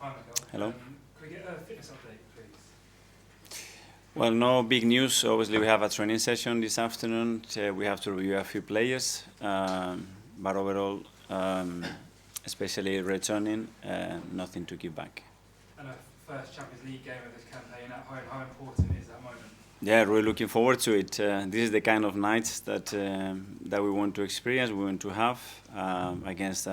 Hi, Mikel. Hello. Could we get a fitness update, please? Well, no big news. Obviously, we have a training session this afternoon. We have to review a few players, but overall, especially returning, nothing to give back. And a first Champions League game of this campaign at home, how important is that moment? Yeah, really looking forward to it. This is the kind of nights that we want to experience, we want to have against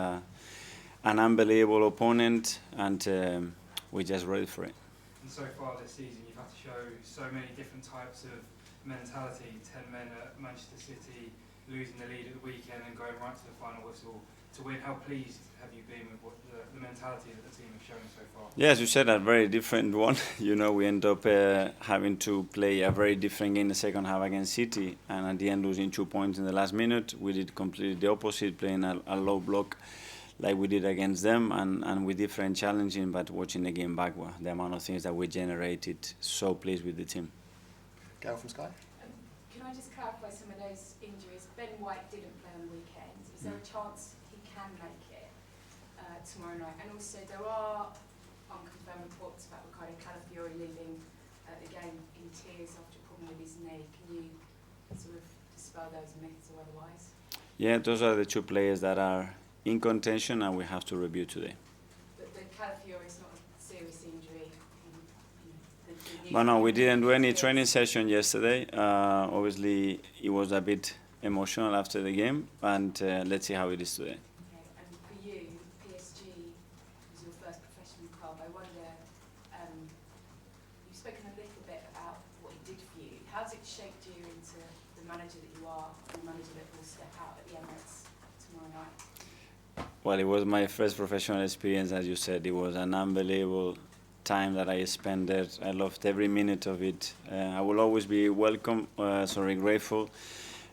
an unbelievable opponent, and we're just ready for it. And so far this season, you've had to show so many different types of mentality. 10 men at Manchester City, losing the lead at the weekend and going right to the final whistle to win. How pleased have you been with what the mentality that the team have shown so far? Yeah, as you said, a very different one. We end up having to play a very different game in the second half against City, and at the end losing 2 points in the last minute. We did completely the opposite, playing a low block like we did against them, and with different challenging, but watching the game back, the amount of things that we generated, so pleased with the team. Gail from Sky. Can I just clarify some of those injuries? Ben White didn't play on the weekend. Is there a chance he can make it tomorrow night? And also there are unconfirmed reports about Ricardo Calafiori leaving the game in tears after a problem with his knee. Can you sort of dispel those myths or otherwise? Yeah, those are the two players that are in contention, and we have to review today. But the Calafiori is not a serious injury. But no, we didn't do any training session yesterday. Obviously, it was a bit emotional after the game, and let's see how it is today. Okay, and for you, PSG was your first professional club. I wonder, you've spoken a little bit about what it did for you. How's it shaped you into the manager that you are, and the manager that will step out at the Emirates tomorrow night? Well, it was my first professional experience, as you said. It was an unbelievable time that I spent there. I loved every minute of it. I will always be grateful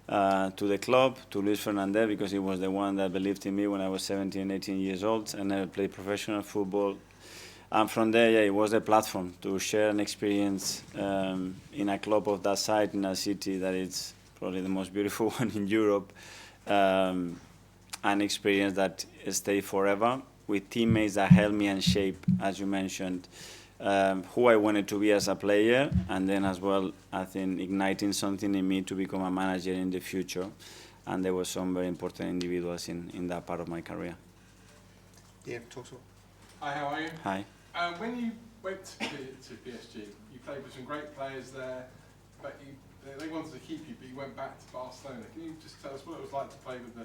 to the club, to Luis Fernandez, because he was the one that believed in me when I was 17, 18 years old, and I played professional football. And from there, yeah, it was a platform to share an experience in a club of that size, in a city that is probably the most beautiful one in Europe. An experience that stayed forever, with teammates that helped me and shape, as you mentioned, who I wanted to be as a player, and then as well, I think, igniting something in me to become a manager in the future. And there were some very important individuals in that part of my career. Yeah, talkSPORT. Hi, how are you? Hi. When you went to PSG, you played with some great players there, but they wanted to keep you, but you went back to Barcelona. Can you just tell us what it was like to play with the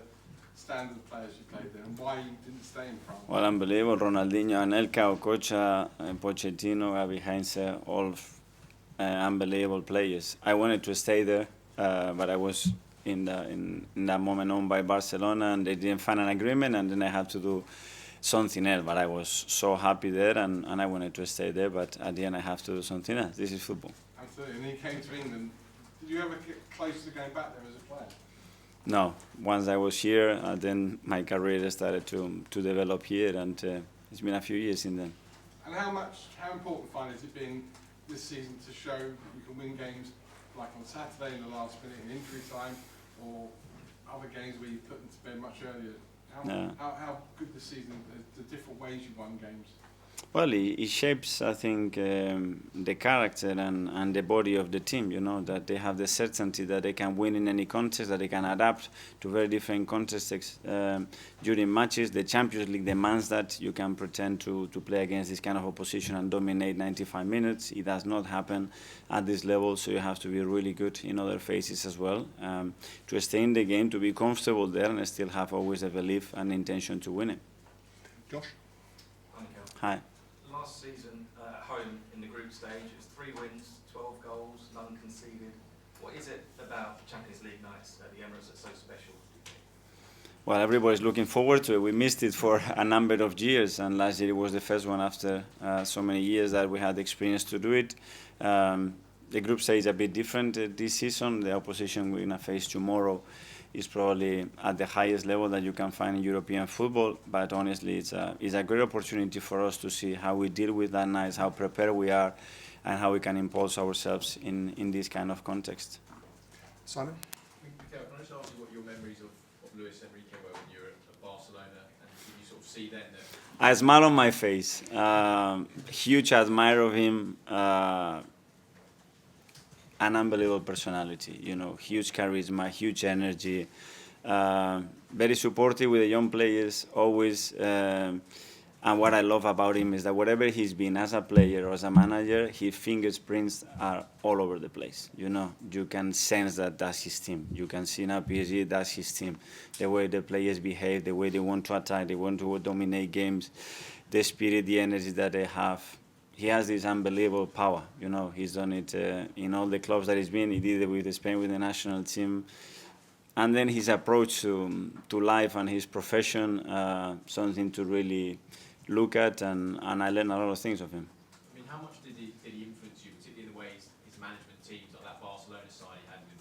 standard players you played there, and why you didn't stay in France? Well, unbelievable. Ronaldinho, Anelka, Okocha, Pochettino, Gavi Heinze, all unbelievable players. I wanted to stay there, but I was in that moment owned by Barcelona, and they didn't find an agreement, and then I had to do something else. But I was so happy there, and I wanted to stay there, but at the end I have to do something else. This is football. Absolutely. And then you came to England. Did you ever get close to going back there as a player? No, once I was here, then my career started to develop here, and it's been a few years in them. And how important finally has it been this season to show that you can win games like on Saturday in the last minute in injury time, or other games where you put them to bed much earlier? How good this season, the different ways you won games? Well, it shapes, I think, the character and the body of the team, that they have the certainty that they can win in any contest, that they can adapt to very different contexts during matches. The Champions League demands that you can pretend to play against this kind of opposition and dominate 95 minutes. It does not happen at this level, so you have to be really good in other phases as well to stay in the game, to be comfortable there, and still have always a belief and intention to win it. Josh? Hi. Last season at home in the group stage, it was 3 wins, 12 goals, none conceded. What is it about Champions League nights at the Emirates that's so special? Well, everybody's looking forward to it. We missed it for a number of years, and last year it was the first one after so many years that we had the experience to do it. The group stage is a bit different this season. The opposition we're going to face tomorrow is probably at the highest level that you can find in European football, but honestly it's a great opportunity for us to see how we deal with that night, how prepared we are, and how we can impose ourselves in this kind of context. Simon? Mikel, can I just ask you what your memories of Luis Enrique were when you were at Barcelona, and did you sort of see then that A smile on my face. Huge admirer of him. An unbelievable personality, you know, huge charisma, huge energy, very supportive with the young players, always. And what I love about him is that wherever he's been as a player or as a manager, his fingerprints are all over the place. You know, you can sense that that's his team. You can see now PSG, that's his team. The way the players behave, the way they want to attack, they want to dominate games, the spirit, the energy that they have. He has this unbelievable power. You know, he's done it in all the clubs that he's been. He did it with Spain, with the national team. And then his approach to life and his profession, something to really look at, and I learned a lot of things of him. I mean, how much did he influence you, particularly the way his management teams, like that Barcelona side he had with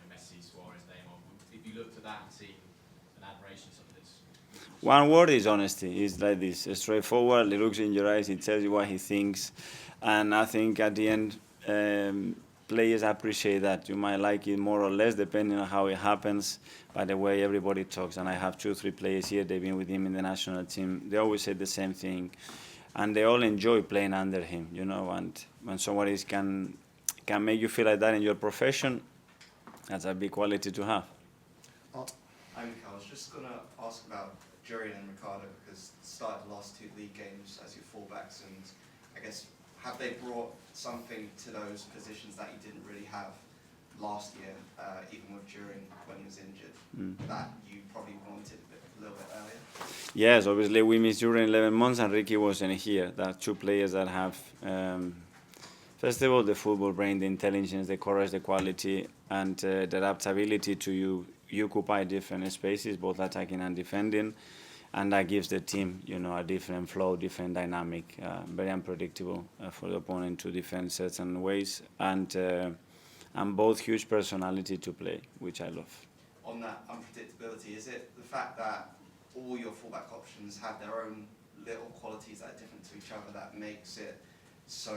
Messi, Suarez, Neymar? If you looked at that and see an admiration of some of this? One word is honesty. He's like this, straightforward. He looks in your eyes. He tells you what he thinks, and I think at the end, players appreciate that. You might like it more or less depending on how it happens, by the way everybody talks. And I have 2 or 3 players here. They've been with him in the national team. They always say the same thing, and they all enjoy playing under him. You know, and when somebody can make you feel like that in your profession, that's a big quality to have. Hi Mikel, I was just going to ask about Jurien and Ricardo, because started the last 2 league games as your fullbacks, and I guess have they brought something to those positions that you didn't really have last year, even with Jurien when he was injured, that you probably wanted a little bit earlier? Yes, obviously we missed Jurien 11 months and Ricky wasn't here. There are 2 players that have, first of all, the football brain, the intelligence, the courage, the quality, and the adaptability to you occupy different spaces, both attacking and defending, and that gives the team, you know, a different flow, different dynamic, very unpredictable for the opponent to defend certain ways, and both huge personality to play, which I love. On that unpredictability, is it the fact that all your fullback options have their own little qualities that are different to each other that makes it so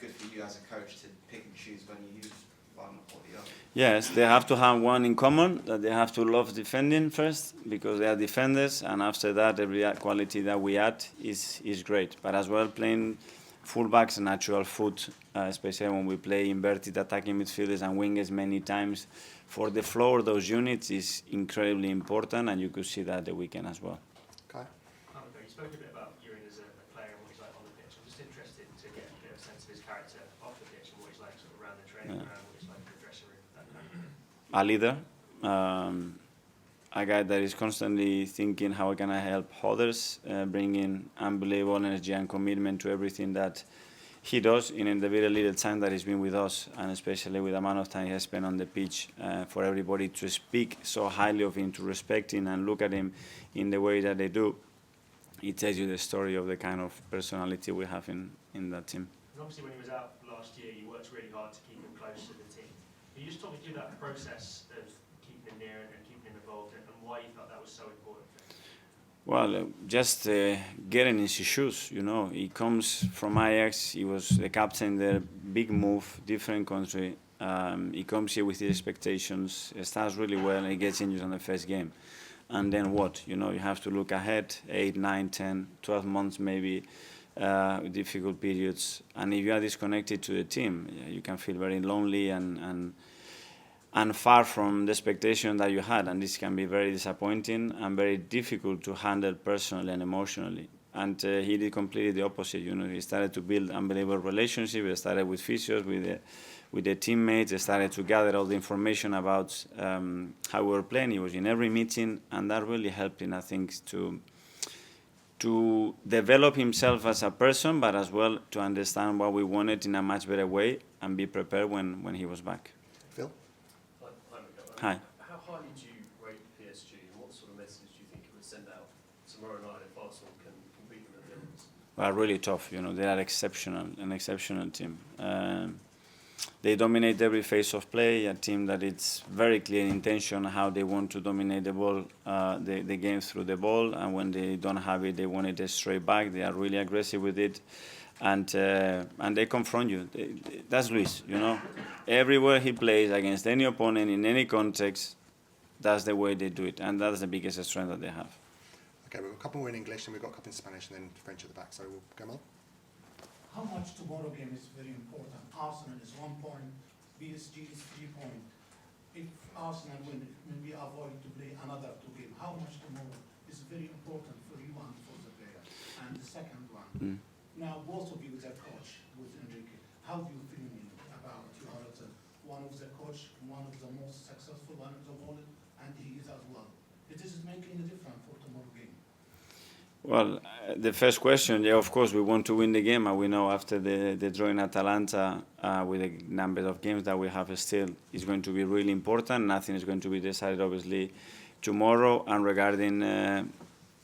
good for you as a coach to pick and choose when you use one or the other? Yes, they have to have one in common, that they have to love defending first, because they are defenders, and after that every quality that we add is great. But as well, playing fullbacks, natural foot, especially when we play inverted attacking midfielders and wingers many times, for the flow of those units is incredibly important, and you could see that the weekend as well. Kai? You spoke a bit about Jurien as a player and what he's like on the pitch. I'm just interested to get a bit of a sense of his character off the pitch and what he's like sort of around the training ground, what he's like in the dressing room, that kind of thing. A leader, a guy that is constantly thinking how can I help others, bringing unbelievable energy and commitment to everything that he does in the very little time that he's been with us, and especially with the amount of time he has spent on the pitch, for everybody to speak so highly of him, to respect him and look at him in the way that they do. It tells you the story of the kind of personality we have in that team. And obviously when he was out last year, you worked really hard to keep him close to the team. Can you just talk me through that process of keeping him near and keeping him involved, and why you thought that was so important for him? Well, just getting in his shoes, you know. He comes from Ajax, he was the captain there, big move, different country. He comes here with his expectations, he starts really well, and he gets injured on the first game. And then what? You know, you have to look ahead, 8, 9, 10, 12 months maybe, difficult periods. And if you are disconnected to the team, you can feel very lonely and far from the expectation that you had, and this can be very disappointing and very difficult to handle personally and emotionally. And he did completely the opposite. You know, he started to build unbelievable relationships. He started with physios, with the teammates. He started to gather all the information about how we were playing. He was in every meeting, and that really helped him, I think, to develop himself as a person, but as well to understand what we wanted in a much better way and be prepared when he was back. Phil? Hi. How highly do you rate PSG, and what sort of message do you think it would send out tomorrow night if Arsenal can beat them at the Emirates? Well, really tough. You know, they are an exceptional team. They dominate every phase of play. A team that it's very clear in intention how they want to dominate the ball, the game through the ball, and when they don't have it, they want it straight back. They are really aggressive with it. And they confront you. That's Luis, you know. Everywhere he plays against any opponent in any context, that's the way they do it, and that's the biggest strength that they have. Okay, we've got a couple more in English and we've got a couple in Spanish and then French at the back. So we'll go on. How much tomorrow game is very important? Arsenal is 1 point, PSG is 3 points. If Arsenal win, it will be avoid to play another 2 games. How much tomorrow is very important for you and for the player? And the second one, now both of you is a coach with Enrique. How do you feel about you are one of the coach, one of the most successful one in the world, and he is as well. It is making a difference for tomorrow game. Well, the first question, yeah, of course, we want to win the game, and we know after the draw in Atalanta, with the number of games that we have still, is going to be really important. Nothing is going to be decided, obviously, tomorrow. And regarding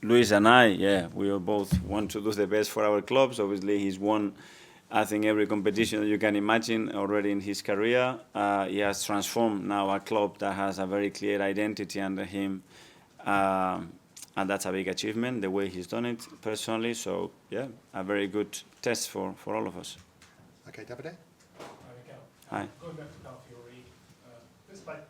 Luis and I, yeah, we both want to do the best for our clubs. Obviously, he's won, I think, every competition that you can imagine already in his career. He has transformed now a club that has a very clear identity under him. And that's a big achievement, the way he's done it personally. So, yeah, a very good test for all of us. Okay, Davide? Hi. Going back to Calafiori, despite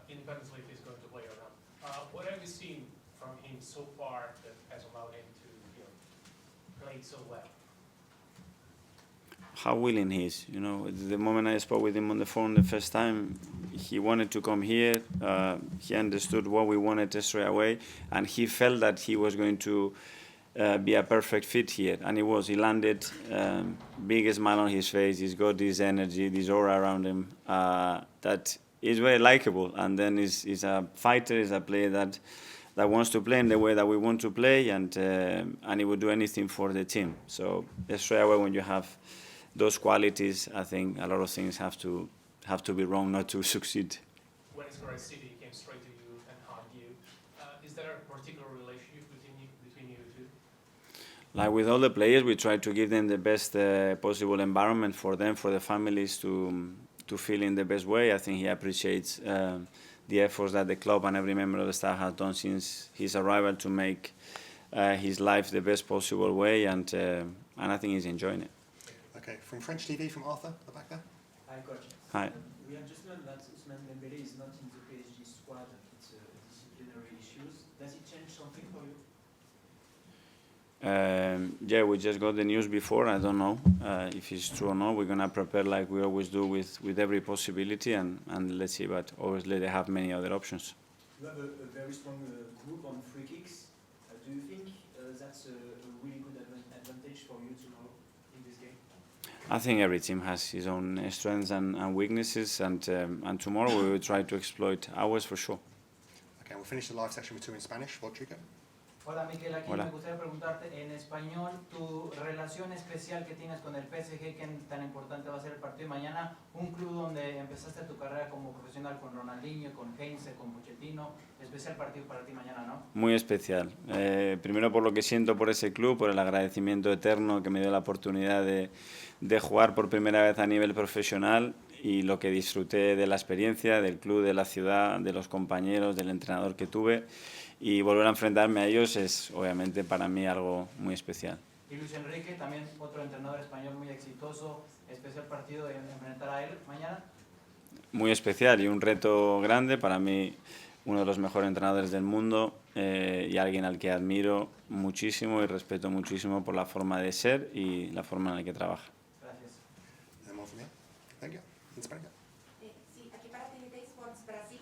Independence League is going to play around, what have you seen from him so far that has allowed him to play so well? How willing he is. You know, the moment I spoke with him on the phone the first time, he wanted to come here. He understood what we wanted straight away, and he felt that he was going to be a perfect fit here. And he was. He landed, big smile on his face. He's got this energy, this aura around him that is very likable. And then he's a fighter. He's a player that wants to play in the way that we want to play, and he would do anything for the team. So straight away, when you have those qualities, I think a lot of things have to be wrong not to succeed. When he scored at City, he came straight to you and hugged you. Is there a particular relationship between you two? Like with all the players, we try to give them the best possible environment for them, for the families to feel in the best way. I think he appreciates the efforts that the club and every member of the staff has done since his arrival to make his life the best possible way, and I think he's enjoying it. Okay, from French TV, from Arthur, at the back there. Hi, Coach. Hi. We have just learned that Ousmane Dembélé is not in the PSG squad. It's disciplinary issues. Does it change something for you? Yeah, we just got the news before. I don't know if it's true or not. We're going to prepare like we always do with every possibility, and let's see. But obviously they have many other options. You have a very strong group on free kicks. Do you think that's a really good advantage for you tomorrow in this game? I think every team has his own strengths and weaknesses, and tomorrow we will try to exploit ours for sure. Okay, we'll finish the live section with 2 in Spanish. Rodrigo? Hola Mikel, aquí Hola. me gustaría preguntarte en español tu relación especial que tienes con el PSG, que tan importante va a ser el partido de mañana, un club donde empezaste tu carrera como profesional con Ronaldinho, con Heinze, con Pochettino, especial partido para ti mañana, ¿no? Muy especial. Primero por lo que siento por ese club, por el agradecimiento eterno que me dio la oportunidad de jugar por primera vez a nivel profesional, y lo que disfruté de la experiencia, del club, de la ciudad, de los compañeros, del entrenador que tuve. Y volver a enfrentarme a ellos es obviamente para mí algo muy especial. Y Luis Enrique, también otro entrenador español muy exitoso, especial partido de enfrentar a él mañana. Muy especial y un reto grande para mí, uno de los mejores entrenadores del mundo, y alguien al que admiro muchísimo y respeto muchísimo por la forma de ser y la forma en la que trabaja. Gracias. Thank you. In Spanish. Sí, aquí para talkSPORT Brasil,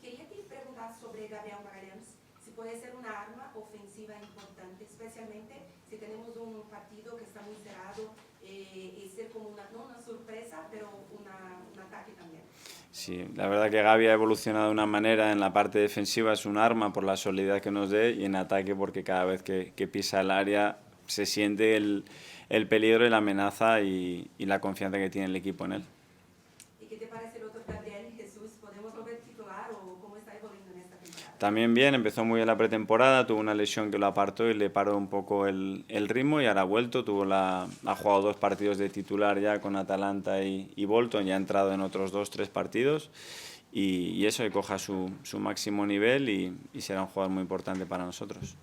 quería te preguntar sobre Gabriel Magalhães, si puede ser una arma ofensiva importante, especialmente si tenemos un partido que está muy cerrado, y ser como no una sorpresa, pero un ataque también. Sí, la verdad que Gavi ha evolucionado de una manera. En la parte defensiva es un arma por la solidez que nos dé, y en ataque porque cada vez que pisa el área se siente el peligro y la amenaza y la confianza que tiene el equipo en él. ¿Y qué te parece el otro Gabriel Jesús? ¿Podemos volver titular o cómo está evolucionando en esta temporada? También bien, empezó muy bien la pretemporada, tuvo una lesión que lo apartó y le paró un poco el ritmo, y ahora ha vuelto, ha jugado 2 partidos de titular ya con Atalanta y Bolton, ya ha entrado en otros 2-3 partidos, y eso, que coja su máximo nivel y será un jugador muy importante para nosotros.